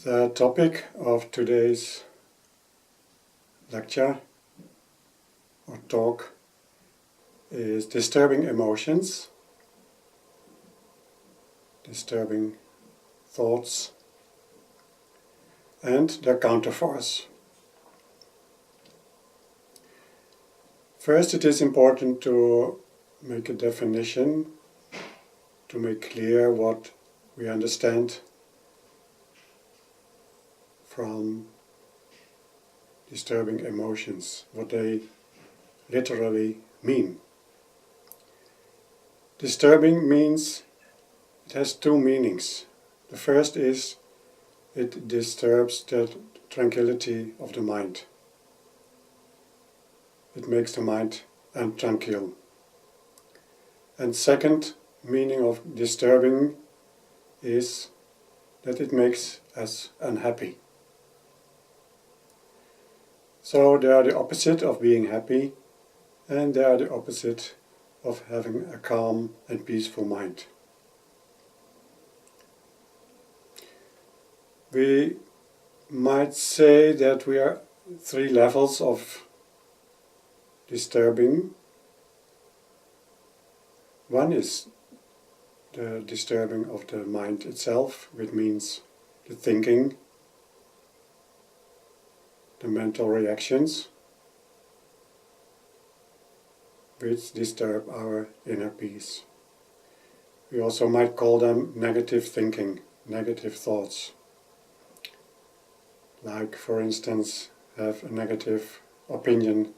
The topic of today's lecture or talk is disturbing emotions, disturbing thoughts, and the counterforce. First, it is important to make a definition, to make clear what we understand from disturbing emotions, what they literally mean. Disturbing means it has two meanings. The first is it disturbs the tranquility of the mind. It makes the mind untranquil. And second meaning of disturbing is that it makes us unhappy. So they are the opposite of being happy, and they are the opposite of having a calm and peaceful mind. We might say that we are three levels of disturbing. One is the disturbing of the mind itself, which means the thinking, the mental reactions, which disturb our inner peace. We also might call them negative thinking, negative thoughts. Like, for instance, have a negative opinion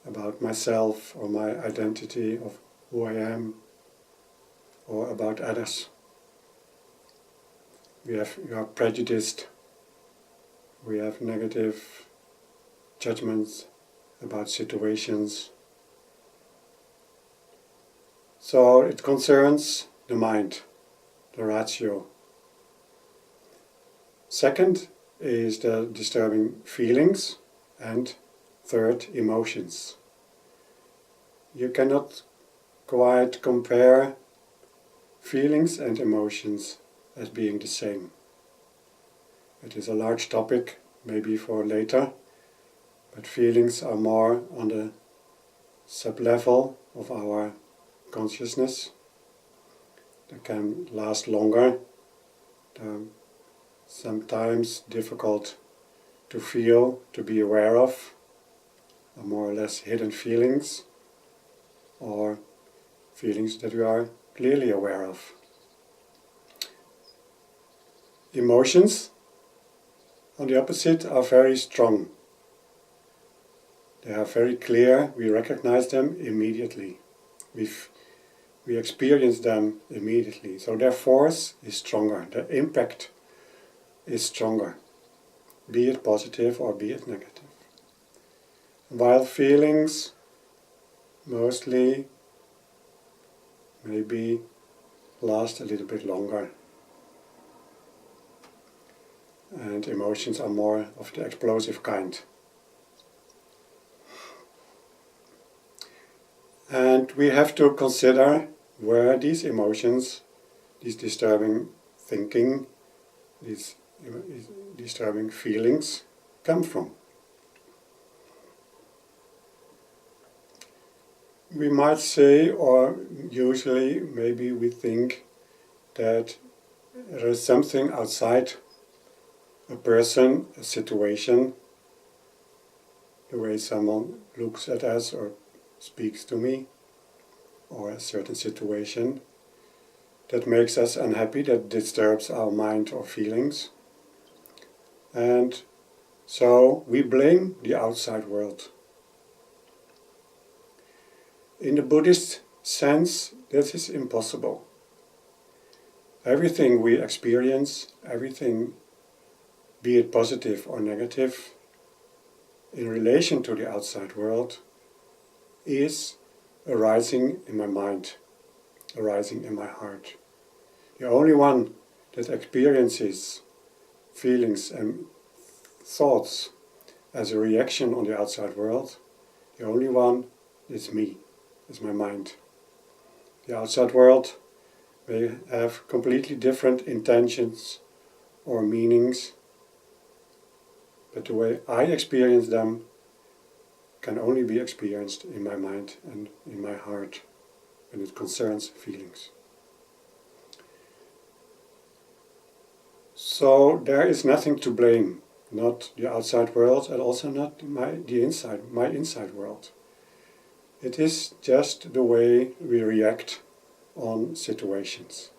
about myself or my identity of who I am, or about others. We are prejudiced. We have negative judgments about situations. So it concerns the mind, the ratio. Second is the disturbing feelings, and third, emotions. You cannot quite compare feelings and emotions as being the same. It is a large topic, maybe for later, but feelings are more on the sub-level of our consciousness. They can last longer. They're sometimes difficult to feel, to be aware of, are more or less hidden feelings, or feelings that we are clearly aware of. Emotions, on the opposite, are very strong. They are very clear, we recognize them immediately. We experience them immediately. So their force is stronger, their impact is stronger, be it positive or be it negative. While feelings mostly maybe last a little bit longer. And emotions are more of the explosive kind. And we have to consider where these emotions, these disturbing thinking, these disturbing feelings come from. We might say, or usually maybe we think, that there is something outside a person, a situation, the way someone looks at us or speaks to me, or a certain situation, that makes us unhappy, that disturbs our mind or feelings. And so we blame the outside world. In the Buddhist sense, this is impossible. Everything we experience, everything, be it positive or negative, in relation to the outside world, is arising in my mind, arising in my heart. The only one that experiences feelings and thoughts as a reaction on the outside world, the only one is me, is my mind. The outside world may have completely different intentions or meanings, but the way I experience them can only be experienced in my mind and in my heart when it concerns feelings. So there is nothing to blame, not the outside world and also not my inside world. It is just the way we react on situations.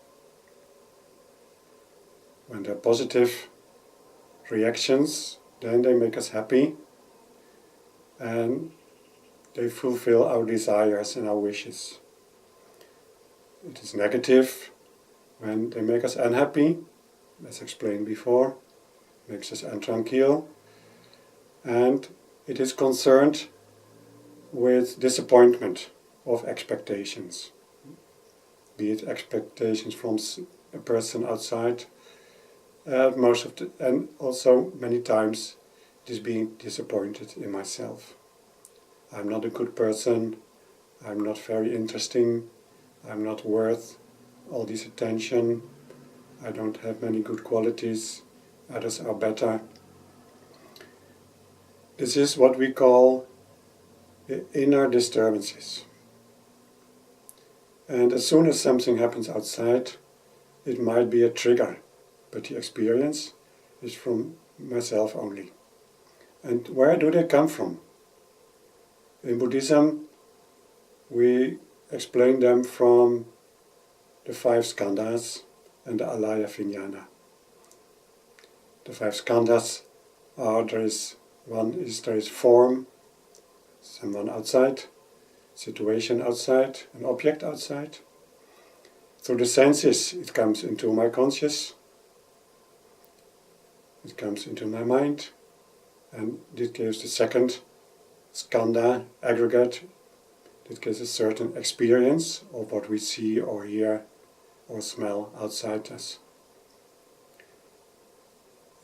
When they're positive reactions, then they make us happy and they fulfill our desires and our wishes. It is negative when they make us unhappy, as explained before, makes us untranquil, and it is concerned with disappointment of expectations, be it expectations from a person outside, and also many times it is being disappointed in myself. I'm not a good person, I'm not very interesting, I'm not worth all this attention, I don't have many good qualities, others are better. This is what we call the inner disturbances. And as soon as something happens outside, it might be a trigger, but the experience is from myself only. And where do they come from? In Buddhism, we explain them from the 5 skandhas and the alaya vijnana. The 5 skandhas are, there is form, someone outside, situation outside, an object outside. Through the senses it comes into my conscious, it comes into my mind, and this gives the second skandha, aggregate, that gives a certain experience of what we see or hear or smell outside us.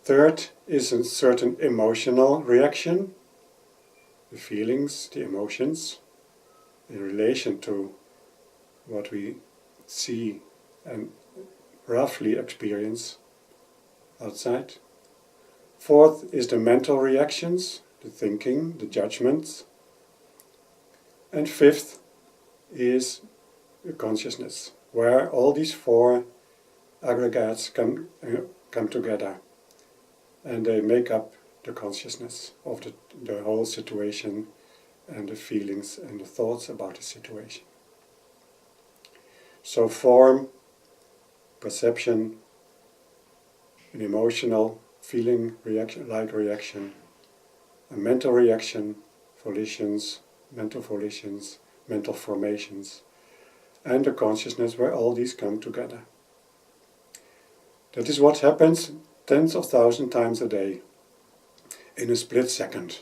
Third is a certain emotional reaction, the feelings, the emotions, in relation to what we see and roughly experience outside. Fourth is the mental reactions, the thinking, the judgments. And fifth is the consciousness, where all these 4 aggregates come together and they make up the consciousness of the whole situation and the feelings and the thoughts about the situation. So form, perception, an emotional feeling, reaction, a mental reaction, volitions, mental formations, and the consciousness where all these come together. That is what happens tens of thousands times a day, in a split second.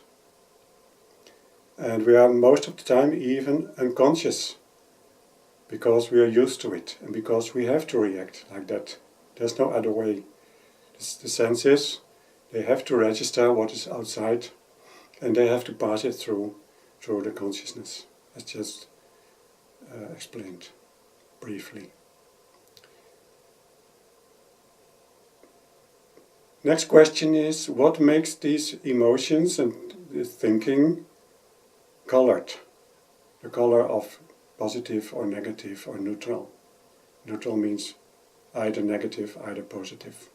And we are most of the time even unconscious, because we are used to it, and because we have to react like that. There's no other way. The senses, they have to register what is outside, and they have to pass it through the consciousness, as just explained briefly. Next question is, what makes these emotions and this thinking colored? The color of positive or negative or neutral. Neutral means either negative, either positive.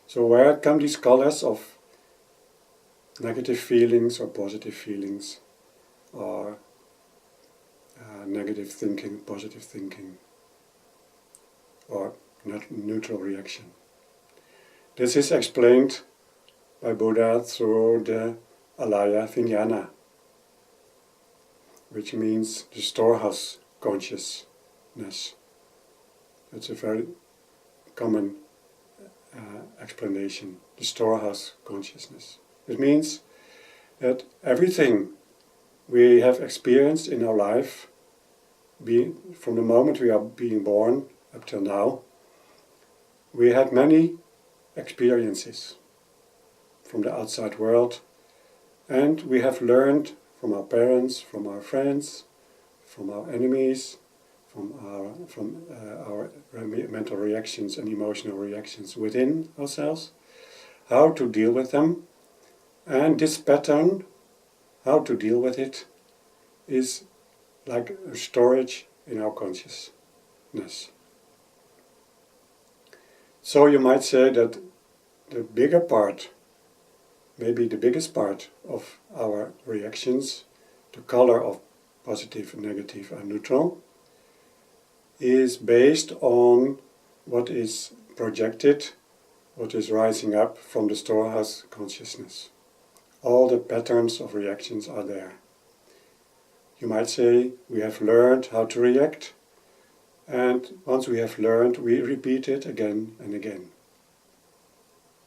So where come these colors of negative feelings or positive feelings, or negative thinking, positive thinking, or neutral reaction? This is explained by Buddha through the alaya vijnana, which means the storehouse consciousness. That's a very common explanation, the storehouse consciousness. It means that everything we have experienced in our life, from the moment we are being born up till now, we had many experiences from the outside world, and we have learned from our parents, from our friends, from our enemies, from our mental reactions and emotional reactions within ourselves, how to deal with them, and this pattern, how to deal with it, is like a storage in our consciousness. So you might say that the bigger part, maybe the biggest part of our reactions, the color of positive, negative and neutral, is based on what is projected, what is rising up from the storehouse consciousness. All the patterns of reactions are there. You might say we have learned how to react, and once we have learned, we repeat it again and again.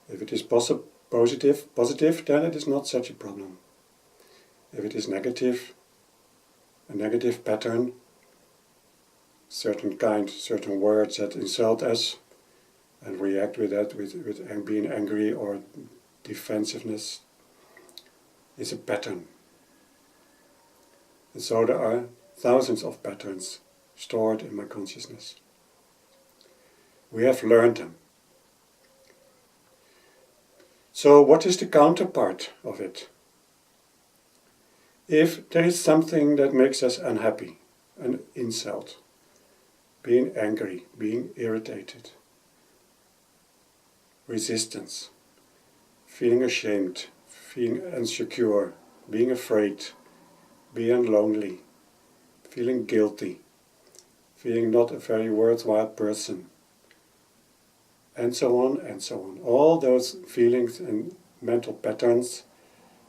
If it is positive, then it is not such a problem. If it is negative, a negative pattern, certain words that insult us, and react with that, with being angry or defensiveness, is a pattern. And so there are thousands of patterns stored in my consciousness. We have learned them. So what is the counterpart of it? If there is something that makes us unhappy, an insult, being angry, being irritated, resistance, feeling ashamed, feeling insecure, being afraid, being lonely, feeling guilty, feeling not a very worthwhile person, and so on and so on. All those feelings and mental patterns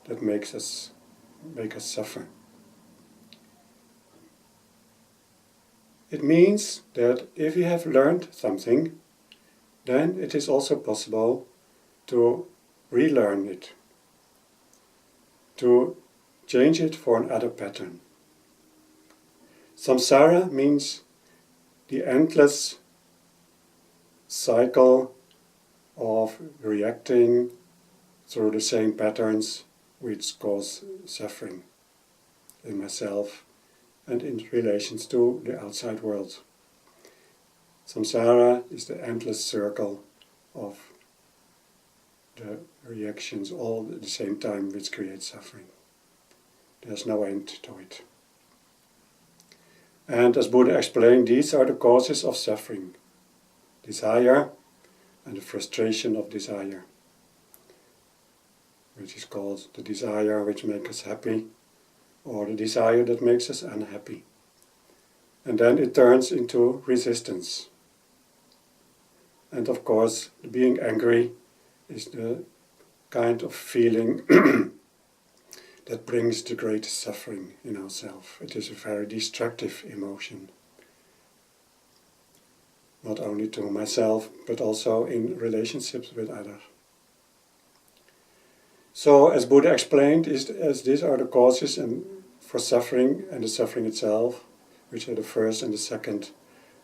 that make us suffer. It means that if we have learned something, then it is also possible to relearn it, to change it for another pattern. Samsara means the endless cycle of reacting through the same patterns which cause suffering in myself and in relations to the outside world. Samsara is the endless circle of the reactions all at the same time which create suffering. There's no end to it. And as Buddha explained, these are the causes of suffering: desire and the frustration of desire, which is called the desire which makes us happy, or the desire that makes us unhappy. And then it turns into resistance. And of course, being angry is the kind of feeling that brings the greatest suffering in ourselves. It is a very destructive emotion, not only to myself, but also in relationships with others. So, as Buddha explained, as these are the causes for suffering and the suffering itself, which are the first and the second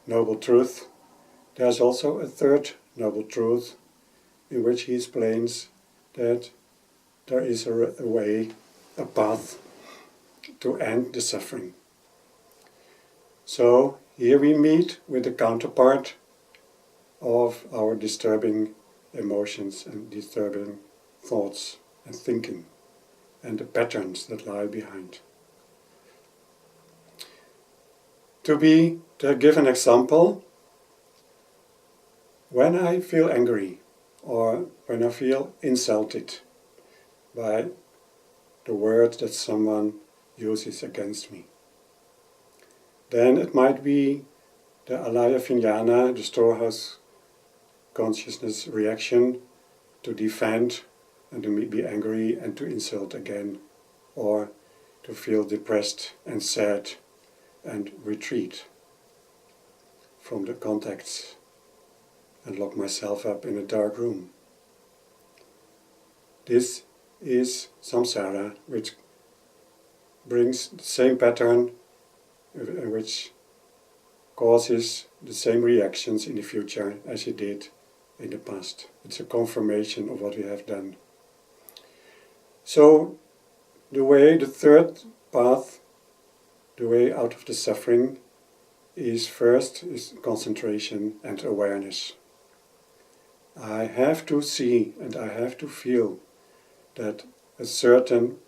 noble truth, there's also a third noble truth in which he explains that there is a way, a path to end the suffering. So here we meet with the counterpart of our disturbing emotions and disturbing thoughts and thinking, and the patterns that lie behind. To give an example, when I feel angry or when I feel insulted by the words that someone uses against me, then it might be the alaya vijnana, the storehouse consciousness reaction to defend and to be angry and to insult again, or to feel depressed and sad and retreat from the contacts and lock myself up in a dark room. This is samsara, which brings the same pattern, which causes the same reactions in the future as it did in the past. It's a confirmation of what we have done. So the third path, the way out of the suffering, is concentration and awareness. I have to see and I have to feel that a certain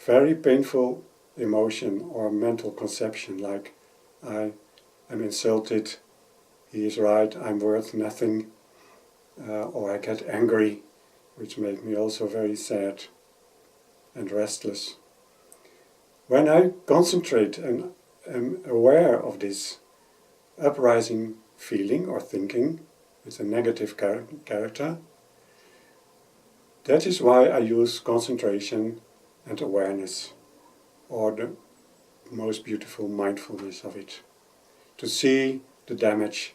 very painful emotion or mental conception, like I am insulted, he is right, I'm worth nothing, or I get angry, which make me also very sad and restless. When I concentrate and am aware of this uprising feeling or thinking with a negative character, that is why I use concentration and awareness, or the most beautiful mindfulness of it, to see the damage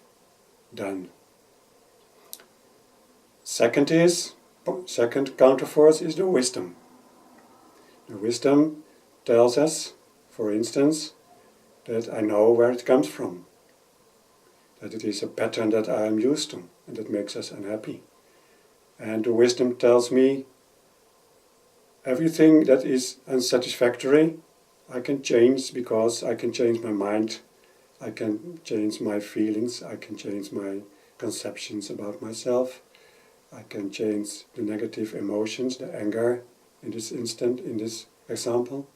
done. Second counterforce is the wisdom. The wisdom tells us, for instance, that I know where it comes from, that it is a pattern that I am used to and that makes us unhappy. And the wisdom tells me everything that is unsatisfactory I can change, because I can change my mind, I can change my feelings, I can change my conceptions about myself, I can change the negative emotions, the anger in this example.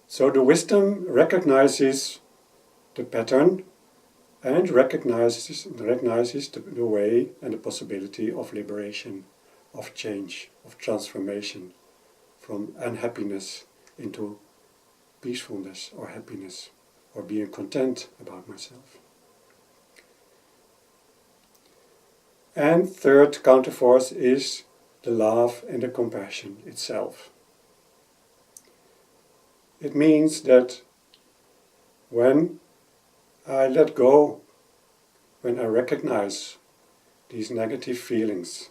So the wisdom recognizes the pattern and recognizes the way and the possibility of liberation, of change, of transformation from unhappiness into peacefulness or happiness, or being content about myself. And third counterforce is the love and the compassion itself. It means that when I let go, when I recognize these negative feelings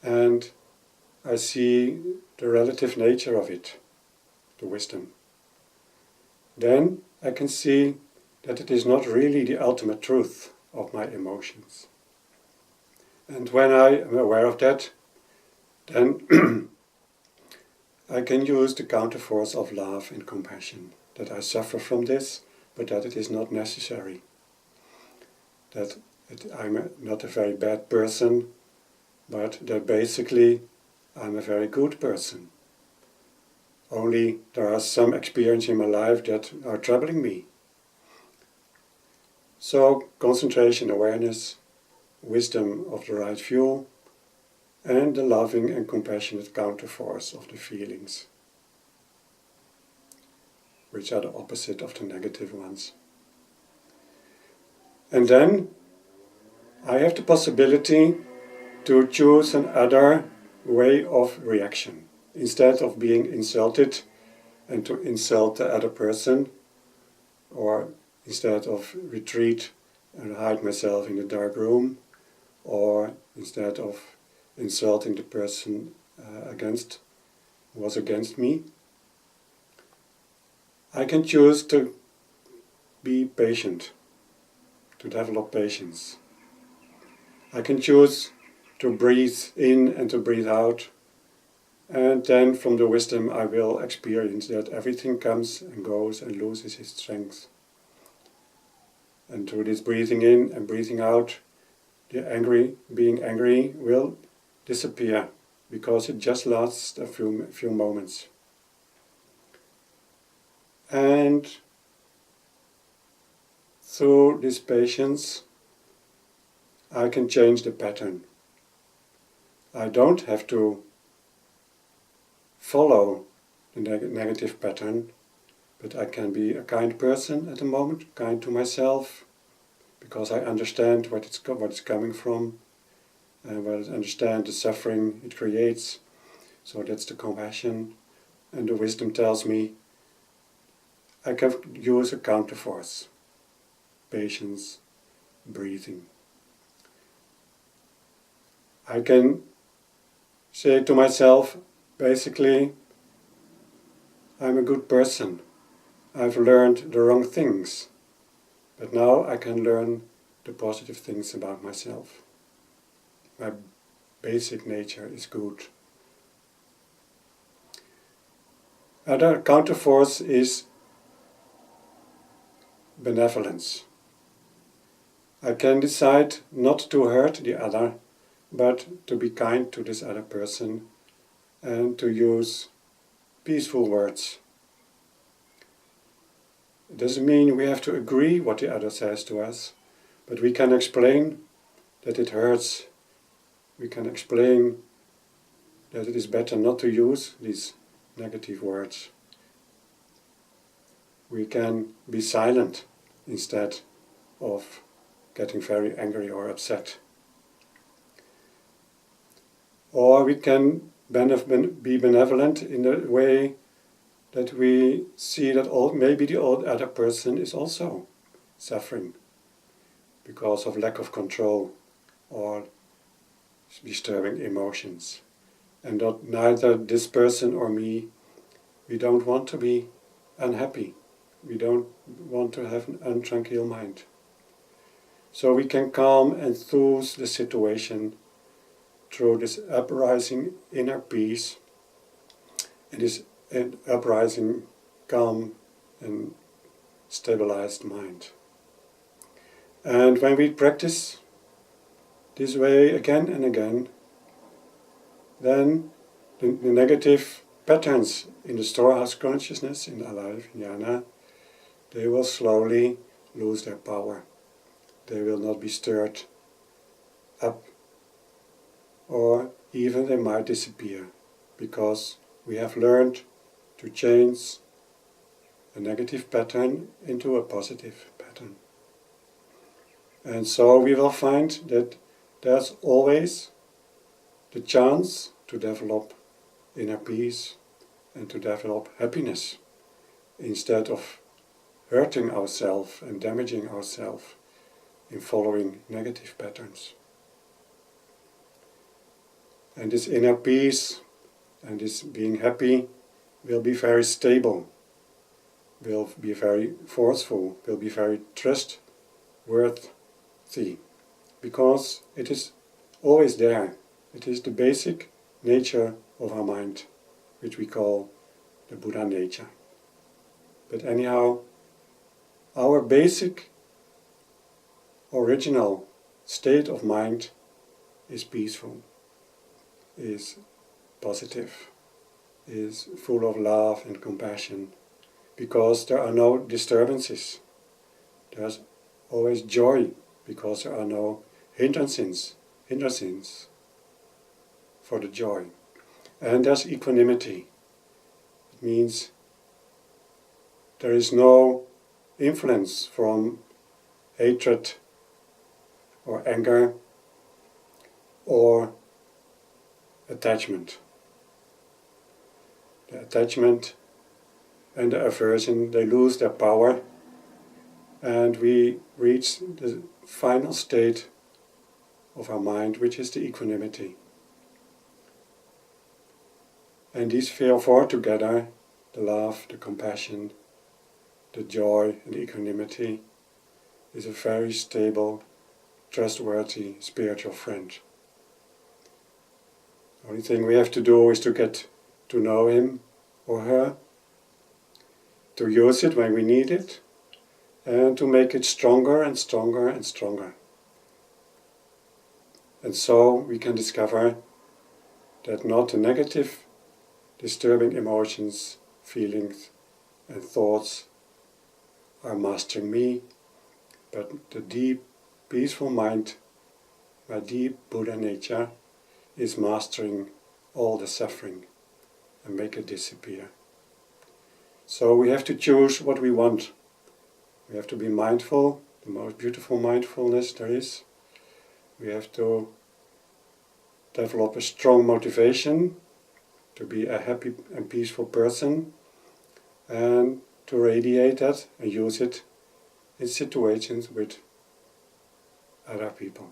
and I see the relative nature of it, the wisdom, then I can see that it is not really the ultimate truth of my emotions. And when I am aware of that, then I can use the counterforce of love and compassion, that I suffer from this, but that it is not necessary, that I'm not a very bad person, but that basically I'm a very good person. Only there are some experiences in my life that are troubling me. So concentration, awareness, wisdom of the right view, and the loving and compassionate counterforce of the feelings, which are the opposite of the negative ones. And then I have the possibility to choose another way of reaction. Instead of being insulted and to insult the other person, or instead of retreat and hide myself in a dark room, or instead of insulting the person who was against me, I can choose to be patient, to develop patience. I can choose to breathe in and to breathe out, and then from the wisdom I will experience that everything comes and goes and loses its strength. And through this breathing in and breathing out, being angry will disappear, because it just lasts a few moments. And through this patience, I can change the pattern. I don't have to follow the negative pattern, but I can be a kind person at the moment, kind to myself, because I understand what it's coming from, and I understand the suffering it creates. So that's the compassion, and the wisdom tells me I can use a counterforce, patience, breathing. I can say to myself, basically, I'm a good person. I've learned the wrong things, but now I can learn the positive things about myself. My basic nature is good. Other counterforce is benevolence. I can decide not to hurt the other, but to be kind to this other person and to use peaceful words. It doesn't mean we have to agree what the other says to us, but we can explain that it hurts. We can explain that it is better not to use these negative words. We can be silent instead of getting very angry or upset. Or we can be benevolent in a way that we see that maybe the other person is also suffering because of lack of control or disturbing emotions. And that neither this person or me, we don't want to be unhappy. We don't want to have an untranquil mind. So we can calm and soothe the situation through this uprising inner peace and this uprising calm and stabilized mind. And when we practice this way again and again, then the negative patterns in the storehouse consciousness, in alive jnana, they will slowly lose their power. They will not be stirred up, or even they might disappear, because we have learned to change a negative pattern into a positive pattern. And so we will find that there's always the chance to develop inner peace and to develop happiness, instead of hurting ourselves and damaging ourselves in following negative patterns. And this inner peace and this being happy will be very stable, will be very forceful, will be very trustworthy, because it is always there. It is the basic nature of our mind, which we call the Buddha nature. But anyhow, our basic original state of mind is peaceful, is positive, is full of love and compassion, because there are no disturbances. There's always joy, because there are no hindrances for the joy. And there's equanimity. It means there is no influence from hatred or anger or attachment. The attachment and the aversion, they lose their power, and we reach the final state of our mind, which is the equanimity. And these four together, the love, the compassion, the joy and the equanimity, is a very stable, trustworthy spiritual friend. The only thing we have to do is to get to know him or her, to use it when we need it, and to make it stronger and stronger and stronger. And so we can discover that not the negative, disturbing emotions, feelings and thoughts are mastering me, but the deep, peaceful mind, my deep Buddha nature, is mastering all the suffering and make it disappear. So we have to choose what we want. We have to be mindful, the most beautiful mindfulness there is. We have to develop a strong motivation to be a happy and peaceful person, and to radiate that and use it in situations with other people.